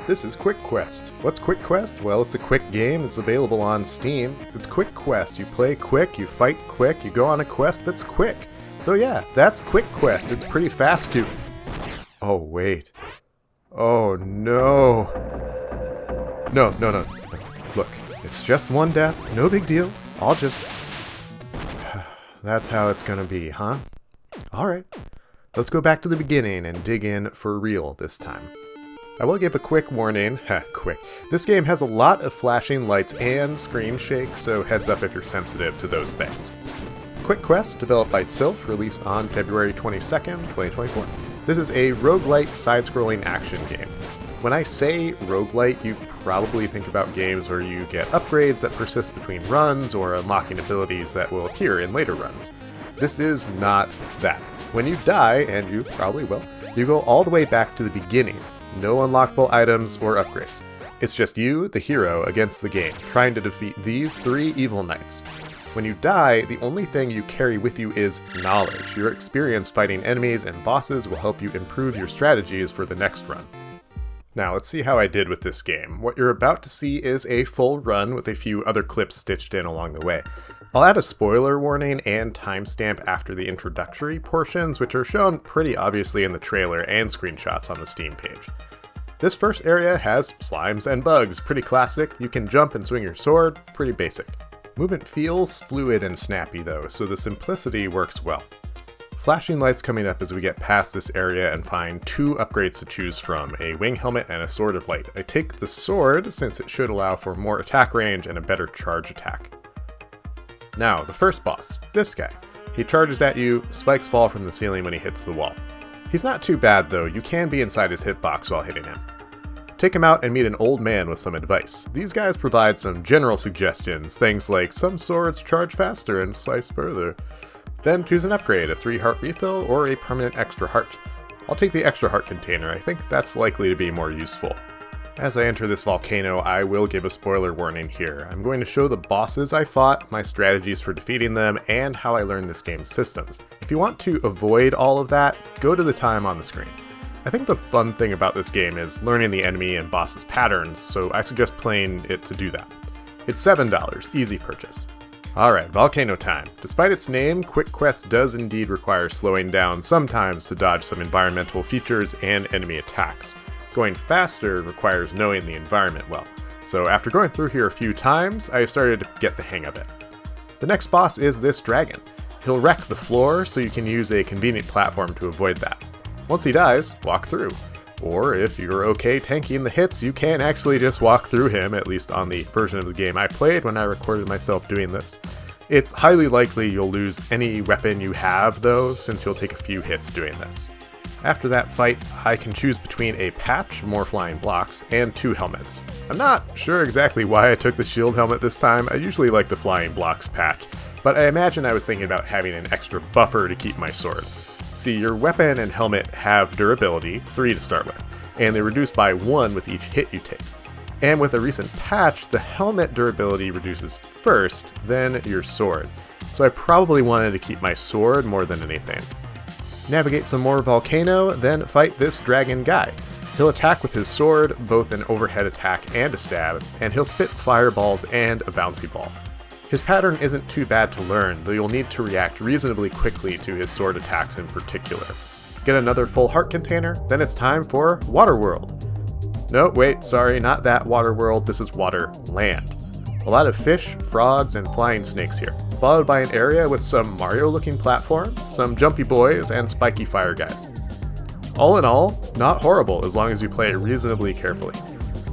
This is Quick Quest. What's Quick Quest? Well, it's a quick game. It's available on Steam. It's Quick Quest. You play quick, you fight quick, you go on a quest that's quick. So yeah, that's Quick Quest. It's pretty fast too. Oh, wait. Oh, no. No. Look, it's just one death. No big deal. I'll just... That's how it's gonna be, huh? Alright. Let's go back to the beginning and dig in for real this time. I will give a quick warning. Quick. This game has a lot of flashing lights and screen shake, so heads up if you're sensitive to those things. Quick Quest, developed by Sylph, released on February 22nd, 2024. This is a roguelite side-scrolling action game. When I say roguelite, you probably think about games where you get upgrades that persist between runs or unlocking abilities that will appear in later runs. This is not that. When you die, and you probably will, you go all the way back to the beginning. No unlockable items or upgrades. It's just you, the hero, against the game, trying to defeat these 3 evil knights. When you die, the only thing you carry with you is knowledge. Your experience fighting enemies and bosses will help you improve your strategies for the next run. Now, let's see how I did with this game. What you're about to see is a full run with a few other clips stitched in along the way. I'll add a spoiler warning and timestamp after the introductory portions, which are shown pretty obviously in the trailer and screenshots on the Steam page. This first area has slimes and bugs, pretty classic. You can jump and swing your sword, pretty basic. Movement feels fluid and snappy though, so the simplicity works well. Flashing lights coming up as we get past this area and find 2 upgrades to choose from, a wing helmet and a sword of light. I take the sword since it should allow for more attack range and a better charge attack. Now, the first boss, this guy. He charges at you, spikes fall from the ceiling when he hits the wall. He's not too bad though, you can be inside his hitbox while hitting him. Take him out and meet an old man with some advice. These guys provide some general suggestions, things like some swords charge faster and slice further. Then choose an upgrade, a 3-heart refill or a permanent extra heart. I'll take the extra heart container, I think that's likely to be more useful. As I enter this volcano, I will give a spoiler warning here. I'm going to show the bosses I fought, my strategies for defeating them, and how I learned this game's systems. If you want to avoid all of that, go to the time on the screen. I think the fun thing about this game is learning the enemy and bosses' patterns, so I suggest playing it to do that. It's $7, easy purchase. Alright, volcano time. Despite its name, Quick Quest does indeed require slowing down sometimes to dodge some environmental features and enemy attacks. Going faster requires knowing the environment well, so after going through here a few times, I started to get the hang of it. The next boss is this dragon. He'll wreck the floor, so you can use a convenient platform to avoid that. Once he dies, walk through. Or if you're okay tanking the hits, you can actually just walk through him, at least on the version of the game I played when I recorded myself doing this. It's highly likely you'll lose any weapon you have though, since you'll take a few hits doing this. After that fight, I can choose between a patch, more flying blocks, and 2 helmets. I'm not sure exactly why I took the shield helmet this time. I usually like the flying blocks patch, but I imagine I was thinking about having an extra buffer to keep my sword. See, your weapon and helmet have durability, 3 to start with, and they reduce by 1 with each hit you take. And with a recent patch, the helmet durability reduces first, then your sword. So I probably wanted to keep my sword more than anything. Navigate some more volcano, then fight this dragon guy. He'll attack with his sword, both an overhead attack and a stab, and he'll spit fireballs and a bouncy ball. His pattern isn't too bad to learn, though you'll need to react reasonably quickly to his sword attacks in particular. Get another full heart container, then it's time for Water World. No, wait, sorry, not that Water World, this is Water Land. A lot of fish, frogs, and flying snakes here, followed by an area with some Mario-looking platforms, some jumpy boys, and spiky fire guys. All in all, not horrible as long as you play it reasonably carefully.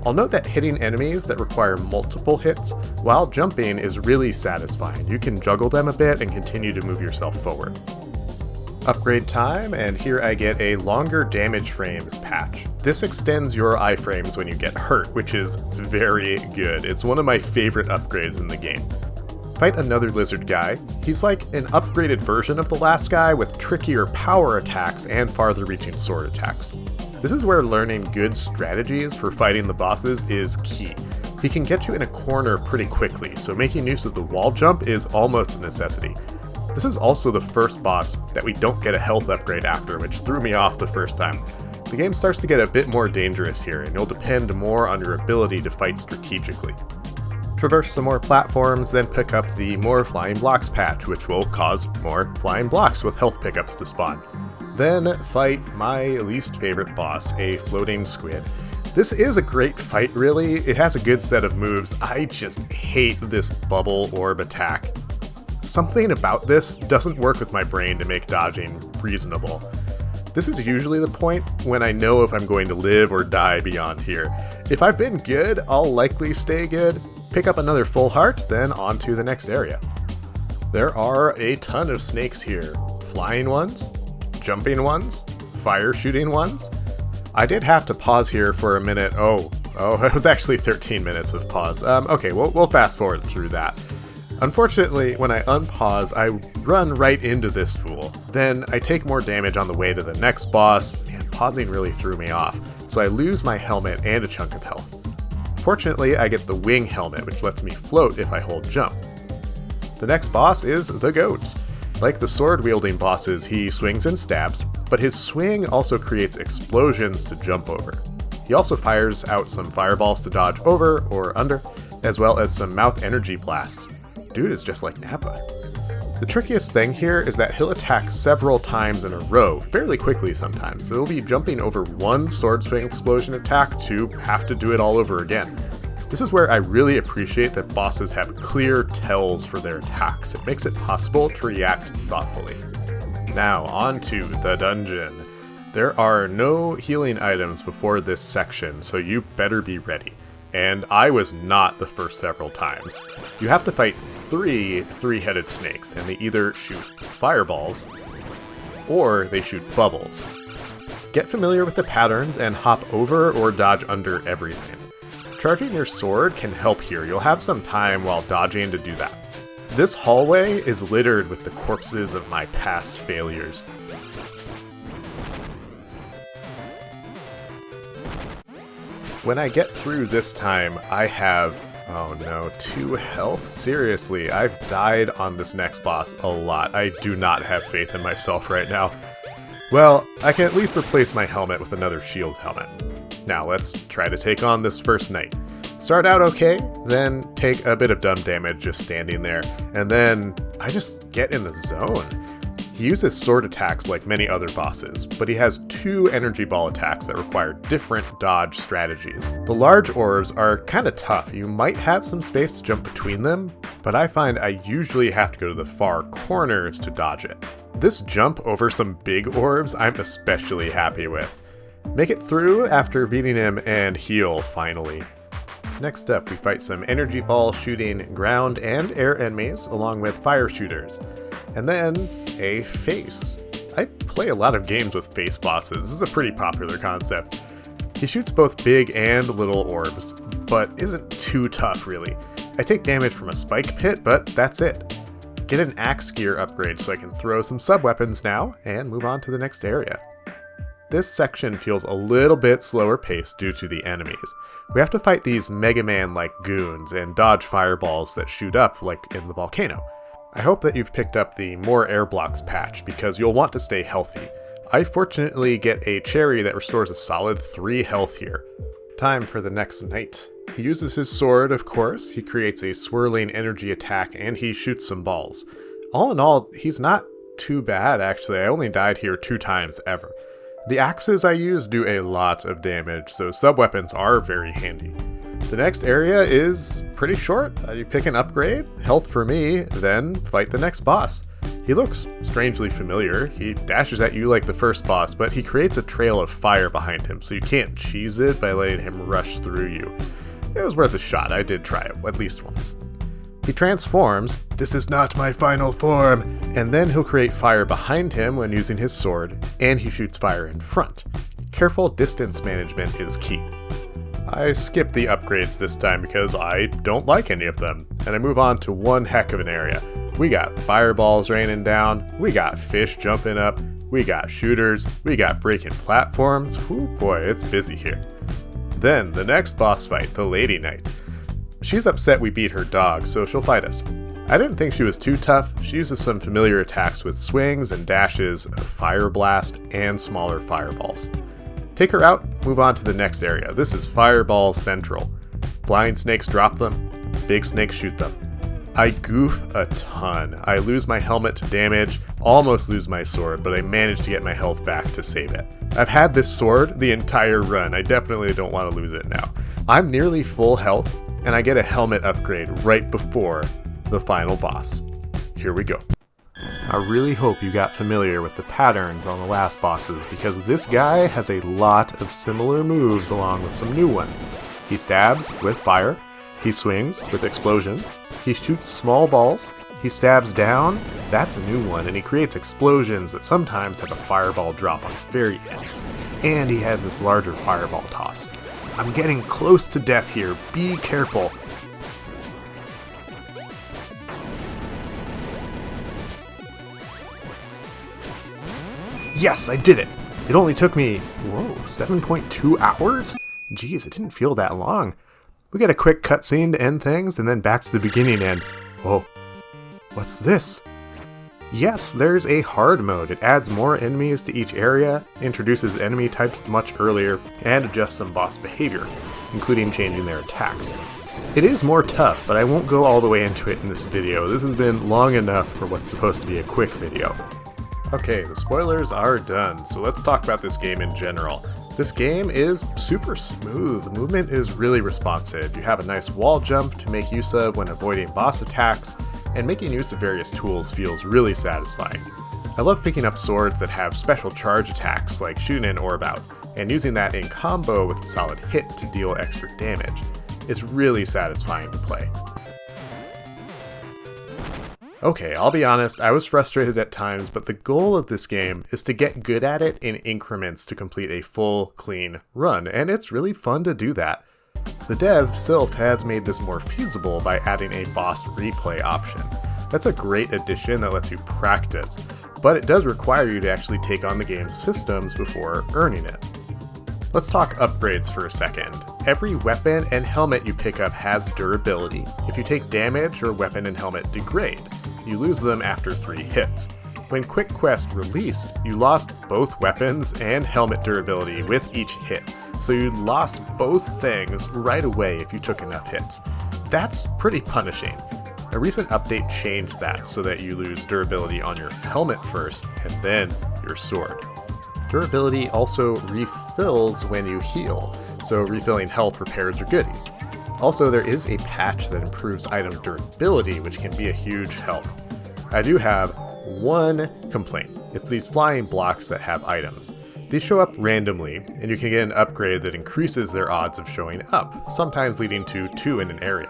I'll note that hitting enemies that require multiple hits while jumping is really satisfying. You can juggle them a bit and continue to move yourself forward. Upgrade time, and here I get a longer damage frames patch. This extends your iframes when you get hurt, which is very good. It's one of my favorite upgrades in the game. Fight another lizard guy. He's like an upgraded version of the last guy with trickier power attacks and farther reaching sword attacks. This is where learning good strategies for fighting the bosses is key. He can get you in a corner pretty quickly, so making use of the wall jump is almost a necessity. This is also the first boss that we don't get a health upgrade after, which threw me off the first time. The game starts to get a bit more dangerous here, and you'll depend more on your ability to fight strategically. Traverse some more platforms, then pick up the more flying blocks patch, which will cause more flying blocks with health pickups to spawn. Then fight my least favorite boss, a floating squid. This is a great fight, really. It has a good set of moves. I just hate this bubble orb attack. Something about this doesn't work with my brain to make dodging reasonable. This is usually the point when I know if I'm going to live or die beyond here. If I've been good, I'll likely stay good, pick up another full heart, then on to the next area. There are a ton of snakes here. Flying ones, jumping ones, fire shooting ones. I did have to pause here for a minute. Oh, it was actually 13 minutes of pause. Okay, we'll fast forward through that. Unfortunately, when I unpause, I run right into this fool. Then I take more damage on the way to the next boss, and pausing really threw me off, so I lose my helmet and a chunk of health. Fortunately, I get the wing helmet, which lets me float if I hold jump. The next boss is the goat. Like the sword-wielding bosses, he swings and stabs, but his swing also creates explosions to jump over. He also fires out some fireballs to dodge over or under, as well as some mouth energy blasts. Dude is just like Nappa. The trickiest thing here is that he'll attack several times in a row, fairly quickly sometimes, so he'll be jumping over one sword swing explosion attack to have to do it all over again. This is where I really appreciate that bosses have clear tells for their attacks. It makes it possible to react thoughtfully. Now, on to the dungeon. There are no healing items before this section, so you better be ready. And I was not the first several times. You have to fight three-headed snakes, and they either shoot fireballs, or they shoot bubbles. Get familiar with the patterns and hop over or dodge under everything. Charging your sword can help here. You'll have some time while dodging to do that. This hallway is littered with the corpses of my past failures. When I get through this time, I have, oh no, 2 health? Seriously, I've died on this next boss a lot. I do not have faith in myself right now. Well, I can at least replace my helmet with another shield helmet. Now let's try to take on this first knight. Start out okay, then take a bit of dumb damage just standing there, and then I just get in the zone. He uses sword attacks like many other bosses, but he has 2 energy ball attacks that require different dodge strategies. The large orbs are kinda tough. You might have some space to jump between them, but I find I usually have to go to the far corners to dodge it. This jump over some big orbs I'm especially happy with. Make it through after beating him and heal finally. Next up, we fight some energy ball shooting ground and air enemies along with fire shooters. And then a face. I play a lot of games with face bosses. This is a pretty popular concept. He shoots both big and little orbs, but isn't too tough really. I take damage from a spike pit, but that's it. Get an axe gear upgrade so I can throw some sub-weapons now and move on to the next area. This section feels a little bit slower paced due to the enemies. We have to fight these Mega Man-like goons and dodge fireballs that shoot up like in the volcano. I hope that you've picked up the More Air Blocks patch because you'll want to stay healthy. I fortunately get a cherry that restores a solid 3 health here. Time for the next knight. He uses his sword, of course, he creates a swirling energy attack, and he shoots some balls. All in all, he's not too bad actually. I only died here 2 times ever. The axes I use do a lot of damage, so sub-weapons are very handy. The next area is pretty short. You pick an upgrade, health for me, then fight the next boss. He looks strangely familiar. He dashes at you like the first boss, but he creates a trail of fire behind him, so you can't cheese it by letting him rush through you. It was worth a shot. I did try it at least once. He transforms, "This is not my final form," and then he'll create fire behind him when using his sword, and he shoots fire in front. Careful distance management is key. I skip the upgrades this time because I don't like any of them, and I move on to one heck of an area. We got fireballs raining down, we got fish jumping up, we got shooters, we got breaking platforms. Whoo boy, it's busy here. Then the next boss fight, the Lady Knight. She's upset we beat her dog, so she'll fight us. I didn't think she was too tough. She uses some familiar attacks with swings and dashes, a fire blast, and smaller fireballs. Take her out, move on to the next area. This is Fireball Central. Flying snakes drop them, big snakes shoot them. I goof a ton. I lose my helmet to damage, almost lose my sword, but I manage to get my health back to save it. I've had this sword the entire run. I definitely don't want to lose it now. I'm nearly full health, and I get a helmet upgrade right before the final boss. Here we go. I really hope you got familiar with the patterns on the last bosses, because this guy has a lot of similar moves along with some new ones. He stabs with fire, he swings with explosion, he shoots small balls, he stabs down, that's a new one, and he creates explosions that sometimes have a fireball drop on the very end. And he has this larger fireball toss. I'm getting close to death here, be careful. Yes, I did it! It only took me, 7.2 hours? Geez, it didn't feel that long. We get a quick cutscene to end things, and then back to the beginning and... Whoa. What's this? Yes, there's a hard mode. It adds more enemies to each area, introduces enemy types much earlier, and adjusts some boss behavior, including changing their attacks. It is more tough, but I won't go all the way into it in this video. This has been long enough for what's supposed to be a quick video. Okay, the spoilers are done, so let's talk about this game in general. This game is super smooth. The movement is really responsive. You have a nice wall jump to make use of when avoiding boss attacks, and making use of various tools feels really satisfying. I love picking up swords that have special charge attacks like shooting an orb out, and using that in combo with a solid hit to deal extra damage. It's really satisfying to play. Okay, I'll be honest, I was frustrated at times, but the goal of this game is to get good at it in increments to complete a full, clean run, and it's really fun to do that. The dev, Sylph, has made this more feasible by adding a boss replay option. That's a great addition that lets you practice, but it does require you to actually take on the game's systems before earning it. Let's talk upgrades for a second. Every weapon and helmet you pick up has durability. If you take damage, your weapon and helmet degrade. You lose them after 3 hits. When Quick Quest released, you lost both weapons and helmet durability with each hit, so you lost both things right away if you took enough hits. That's pretty punishing. A recent update changed that so that you lose durability on your helmet first, and then your sword. Durability also refills when you heal, so refilling health, repairs, or goodies. Also, there is a patch that improves item durability, which can be a huge help. I do have one complaint. It's these flying blocks that have items. These show up randomly, and you can get an upgrade that increases their odds of showing up, sometimes leading to 2 in an area.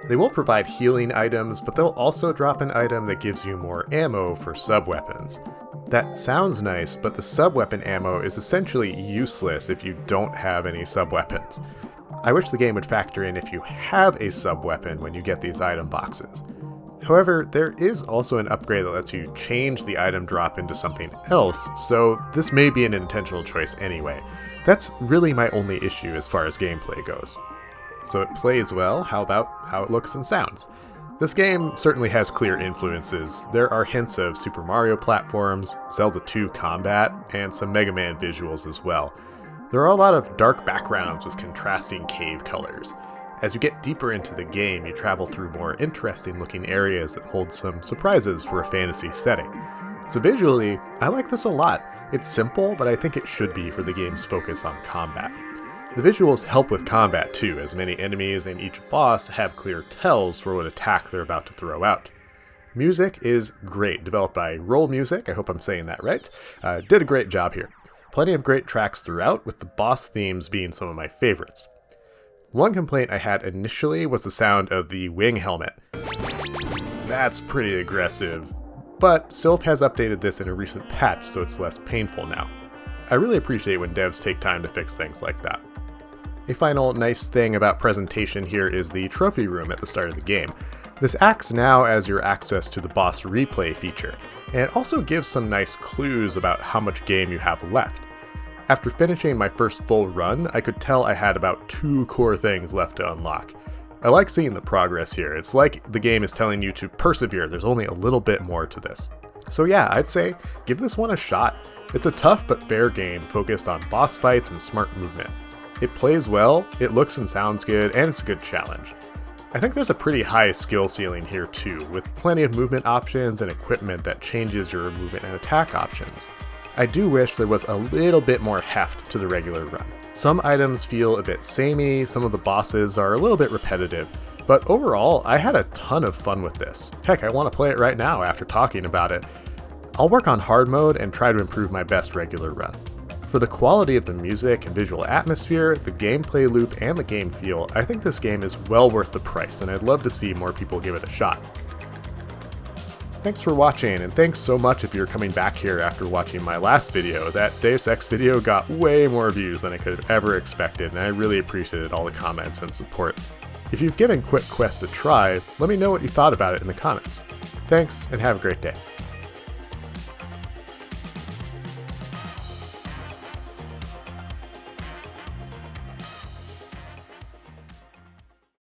They will provide healing items, but they'll also drop an item that gives you more ammo for sub-weapons. That sounds nice, but the sub-weapon ammo is essentially useless if you don't have any sub-weapons. I wish the game would factor in if you have a sub-weapon when you get these item boxes. However, there is also an upgrade that lets you change the item drop into something else, so this may be an intentional choice anyway. That's really my only issue as far as gameplay goes. So it plays well, how about how it looks and sounds? This game certainly has clear influences. There are hints of Super Mario platforms, Zelda 2 combat, and some Mega Man visuals as well. There are a lot of dark backgrounds with contrasting cave colors. As you get deeper into the game, you travel through more interesting looking areas that hold some surprises for a fantasy setting. So visually, I like this a lot. It's simple, but I think it should be for the game's focus on combat. The visuals help with combat too, as many enemies and each boss have clear tells for what attack they're about to throw out. Music is great, developed by Roll Music, I hope I'm saying that right. Did a great job here. Plenty of great tracks throughout, with the boss themes being some of my favorites. One complaint I had initially was the sound of the wing helmet. That's pretty aggressive, but Sylph has updated this in a recent patch so it's less painful now. I really appreciate when devs take time to fix things like that. A final nice thing about presentation here is the trophy room at the start of the game. This acts now as your access to the boss replay feature, and it also gives some nice clues about how much game you have left. After finishing my first full run, I could tell I had about 2 core things left to unlock. I like seeing the progress here. It's like the game is telling you to persevere, there's only a little bit more to this. So yeah, I'd say give this one a shot. It's a tough but fair game focused on boss fights and smart movement. It plays well, it looks and sounds good, and it's a good challenge. I think there's a pretty high skill ceiling here too, with plenty of movement options and equipment that changes your movement and attack options. I do wish there was a little bit more heft to the regular run. Some items feel a bit samey, some of the bosses are a little bit repetitive, but overall, I had a ton of fun with this. Heck, I want to play it right now after talking about it. I'll work on hard mode and try to improve my best regular run. For the quality of the music and visual atmosphere, the gameplay loop, and the game feel, I think this game is well worth the price, and I'd love to see more people give it a shot. Thanks for watching, and thanks so much if you're coming back here after watching my last video. That Deus Ex video got way more views than I could have ever expected, and I really appreciated all the comments and support. If you've given Quick Quest a try, let me know what you thought about it in the comments. Thanks, and have a great day.